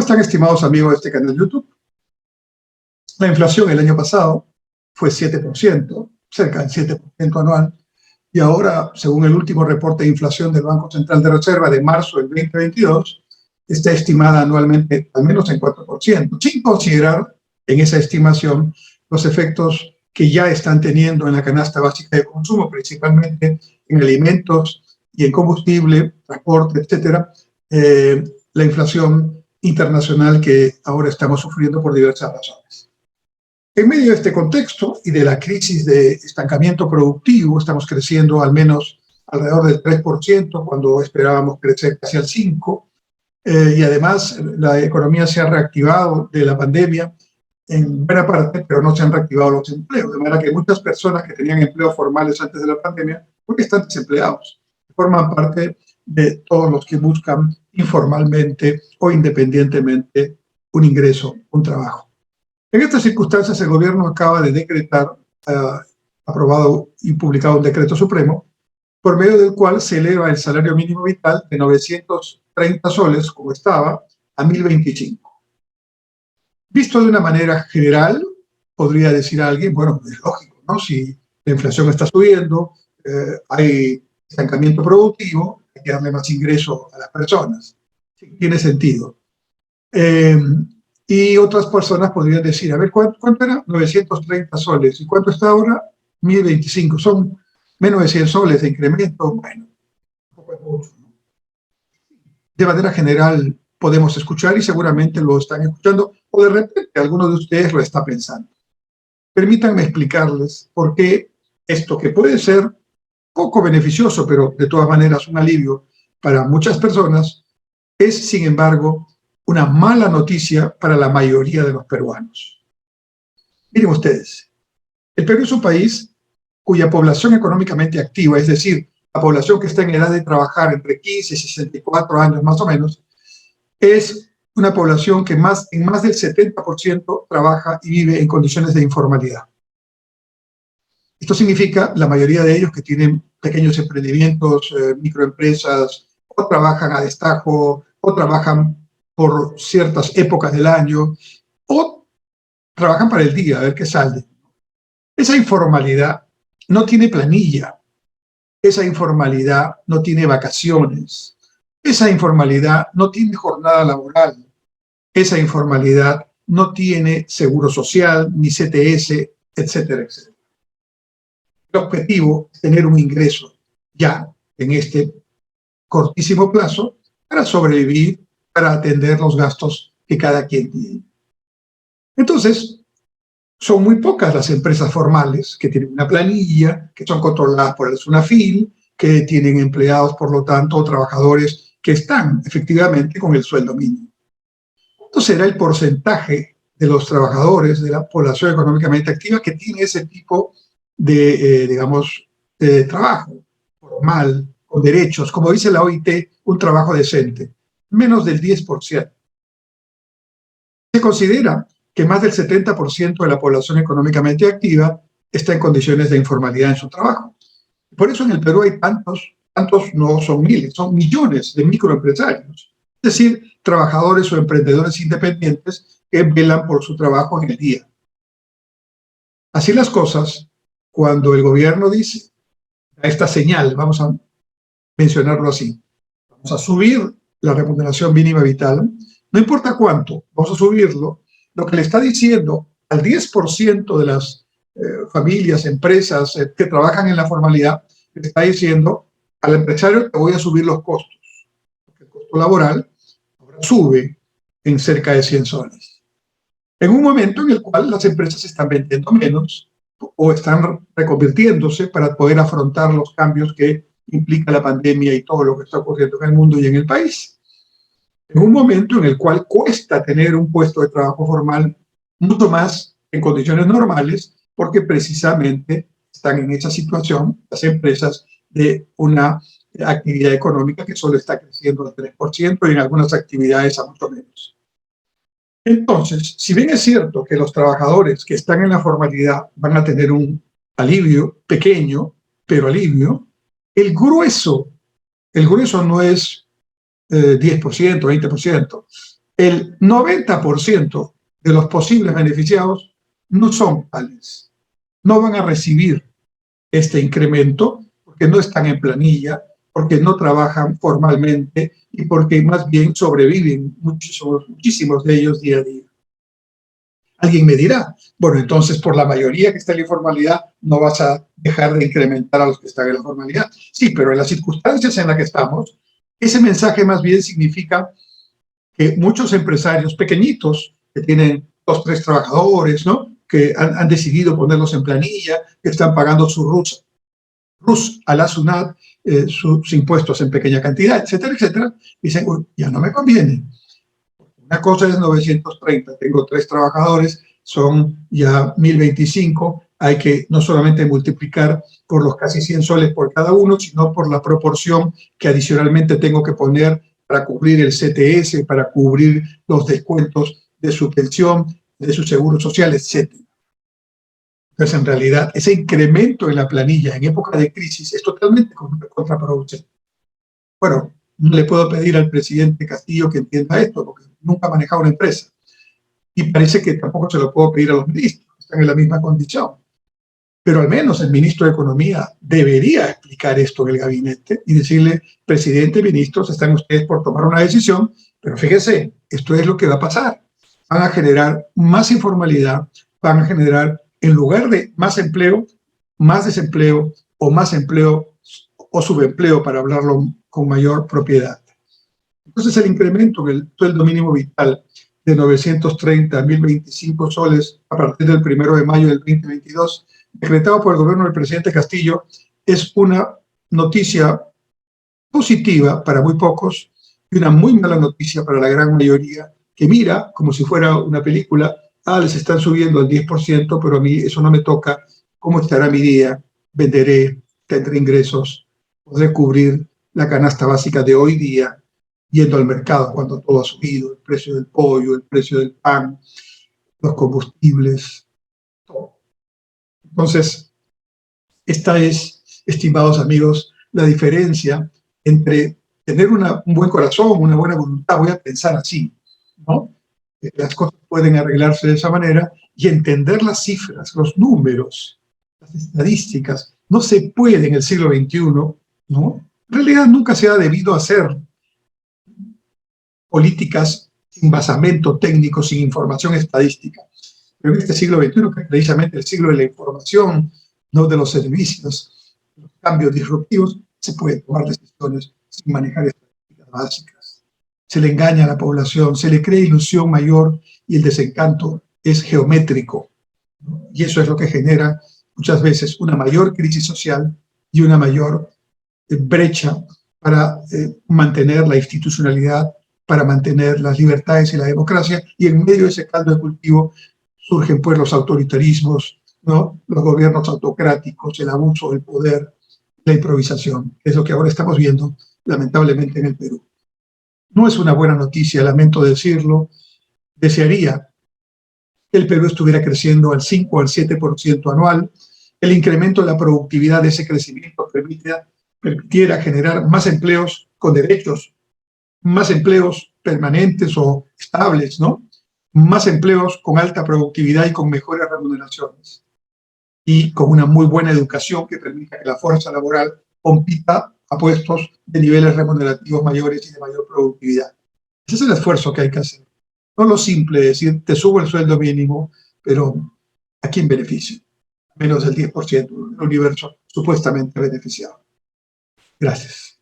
están, estimados amigos de este canal de YouTube? La inflación el año pasado fue 7%, cerca del 7% anual, y ahora, según el último reporte de inflación del Banco Central de Reserva de marzo del 2022, está estimada anualmente al menos en 4%, sin considerar en esa estimación los efectos que ya están teniendo en la canasta básica de consumo, principalmente en alimentos y en combustible, transporte, etcétera, la inflación internacional que ahora estamos sufriendo por diversas razones. En medio de este contexto y de la crisis de estancamiento productivo, estamos creciendo al menos alrededor del 3%, cuando esperábamos crecer casi al 5%, y además la economía se ha reactivado de la pandemia en buena parte, pero no se han reactivado los empleos, de manera que muchas personas que tenían empleos formales antes de la pandemia, porque están desempleados, forman parte de todos los que buscan informalmente o independientemente un ingreso, un trabajo. En estas circunstancias, el gobierno acaba de decretar, aprobado y publicado un decreto supremo, por medio del cual se eleva el salario mínimo vital de 930 soles, como estaba, a 1.025. Visto de una manera general, podría decir alguien, bueno, es lógico, ¿no? Si la inflación está subiendo, hay estancamiento productivo, hay que darle más ingreso a las personas. Sí, tiene sentido. Y otras personas podrían decir, a ver, ¿cuánto era? 930 soles. ¿Y cuánto está ahora? 1.025. Son menos de 100 soles de incremento. Bueno, tampoco es mucho, ¿no? De manera general podemos escuchar, y seguramente lo están escuchando, o de repente alguno de ustedes lo está pensando. Permítanme explicarles por qué esto, que puede ser poco beneficioso, pero de todas maneras un alivio para muchas personas, es, sin embargo, una mala noticia para la mayoría de los peruanos. Miren ustedes, el Perú es un país cuya población económicamente activa, es decir, la población que está en edad de trabajar entre 15 y 64 años más o menos, es una población que en más del 70% trabaja y vive en condiciones de informalidad. Esto significa la mayoría de ellos que tienen pequeños emprendimientos, microempresas, o trabajan a destajo, o trabajan por ciertas épocas del año, o trabajan para el día, a ver qué sale. Esa informalidad no tiene planilla, esa informalidad no tiene vacaciones, esa informalidad no tiene jornada laboral, esa informalidad no tiene seguro social, ni CTS, etcétera, etcétera. El objetivo es tener un ingreso ya en este cortísimo plazo para sobrevivir, para atender los gastos que cada quien tiene. Entonces, son muy pocas las empresas formales que tienen una planilla, que son controladas por el SUNAFIL, que tienen empleados, por lo tanto, trabajadores que están efectivamente con el sueldo mínimo. ¿Cuánto será el porcentaje de los trabajadores de la población económicamente activa que tiene ese tipo de, de trabajo formal, con derechos, como dice la OIT, un trabajo decente? Menos del 10%. Se considera que más del 70% de la población económicamente activa está en condiciones de informalidad en su trabajo. Por eso en el Perú hay tantos no son miles, son millones de microempresarios, es decir, trabajadores o emprendedores independientes que velan por su trabajo en el día. Así las cosas, cuando el gobierno dice, a esta señal, vamos a mencionarlo así, vamos a subir la remuneración mínima vital, no importa cuánto, vamos a subirlo, lo que le está diciendo al 10% de las familias, empresas que trabajan en la formalidad, le está diciendo al empresario: te voy a subir los costos, porque el costo laboral ahora sube en cerca de 100 soles. En un momento en el cual las empresas están vendiendo menos o están reconvirtiéndose para poder afrontar los cambios que implica la pandemia y todo lo que está ocurriendo en el mundo y en el país. En un momento en el cual cuesta tener un puesto de trabajo formal mucho más en condiciones normales, porque precisamente están en esa situación las empresas de una actividad económica que solo está creciendo al 3% y en algunas actividades a mucho menos. Entonces, si bien es cierto que los trabajadores que están en la formalidad van a tener un alivio pequeño, pero alivio, el grueso no es 10%, 20%. El 90% de los posibles beneficiados no son tales. No van a recibir este incremento porque no están en planilla, porque no trabajan formalmente y porque más bien sobreviven muchísimos de ellos día a día. Alguien me dirá, bueno, entonces por la mayoría que está en la informalidad no vas a dejar de incrementar a los que están en la formalidad. Sí, pero en las circunstancias en las que estamos, ese mensaje más bien significa que muchos empresarios pequeñitos que tienen 2, 3 trabajadores, ¿no? Que han decidido ponerlos en planilla, que están pagando su RUS a la SUNAT, sus impuestos en pequeña cantidad, etcétera, etcétera, dicen, uy, ya no me conviene. Una cosa es 930, tengo 3 trabajadores, son ya 1025, hay que no solamente multiplicar por los casi 100 soles por cada uno, sino por la proporción que adicionalmente tengo que poner para cubrir el CTS, para cubrir los descuentos de su pensión, de su seguro social, etc. Entonces, en realidad, ese incremento en la planilla en época de crisis es totalmente contraproducente. Bueno, no le puedo pedir al presidente Castillo que entienda esto, porque nunca ha manejado una empresa. Y parece que tampoco se lo puedo pedir a los ministros, que están en la misma condición. Pero al menos el ministro de Economía debería explicar esto en el gabinete y decirle, presidente, ministros, están ustedes por tomar una decisión, pero fíjese, esto es lo que va a pasar. Van a generar más informalidad, van a generar, en lugar de más empleo, más desempleo o más empleo o subempleo, para hablarlo con mayor propiedad. Entonces, el incremento en el sueldo mínimo vital de 930 a 1025 soles a partir del 1 de mayo del 2022, decretado por el gobierno del presidente Castillo, es una noticia positiva para muy pocos y una muy mala noticia para la gran mayoría, que mira como si fuera una película, les están subiendo al 10%, pero a mí eso no me toca, ¿cómo estará mi día? Venderé, tendré ingresos, podré cubrir la canasta básica de hoy día, yendo al mercado cuando todo ha subido, el precio del pollo, el precio del pan, los combustibles, todo. Entonces, esta es, estimados amigos, la diferencia entre tener un buen corazón, una buena voluntad, voy a pensar así, ¿no? Las cosas pueden arreglarse de esa manera, y entender las cifras, los números, las estadísticas. No se puede en el siglo XXI, ¿no? En realidad nunca se ha debido hacer políticas sin basamento técnico, sin información estadística. Pero en este siglo XXI, que es precisamente el siglo de la información, no de los servicios, los cambios disruptivos, se pueden tomar decisiones sin manejar estadísticas básicas. Se le engaña a la población, se le crea ilusión mayor y el desencanto es geométrico, ¿no? Y eso es lo que genera muchas veces una mayor crisis social y una mayor brecha para mantener la institucionalidad, para mantener las libertades y la democracia, y en medio de ese caldo de cultivo surgen pues los autoritarismos, ¿no? Los gobiernos autocráticos, el abuso del poder, la improvisación, que es lo que ahora estamos viendo lamentablemente en el Perú. No es una buena noticia, lamento decirlo. Desearía que el Perú estuviera creciendo al 5 o al 7% anual. El incremento de la productividad de ese crecimiento permitiera generar más empleos con derechos, más empleos permanentes o estables, ¿no? Más empleos con alta productividad y con mejores remuneraciones. Y con una muy buena educación que permita que la fuerza laboral compita a puestos de niveles remunerativos mayores y de mayor productividad. Ese es el esfuerzo que hay que hacer. No lo simple de decir, te subo el sueldo mínimo, pero ¿a quién beneficio? Menos del 10% del universo supuestamente beneficiado. Gracias.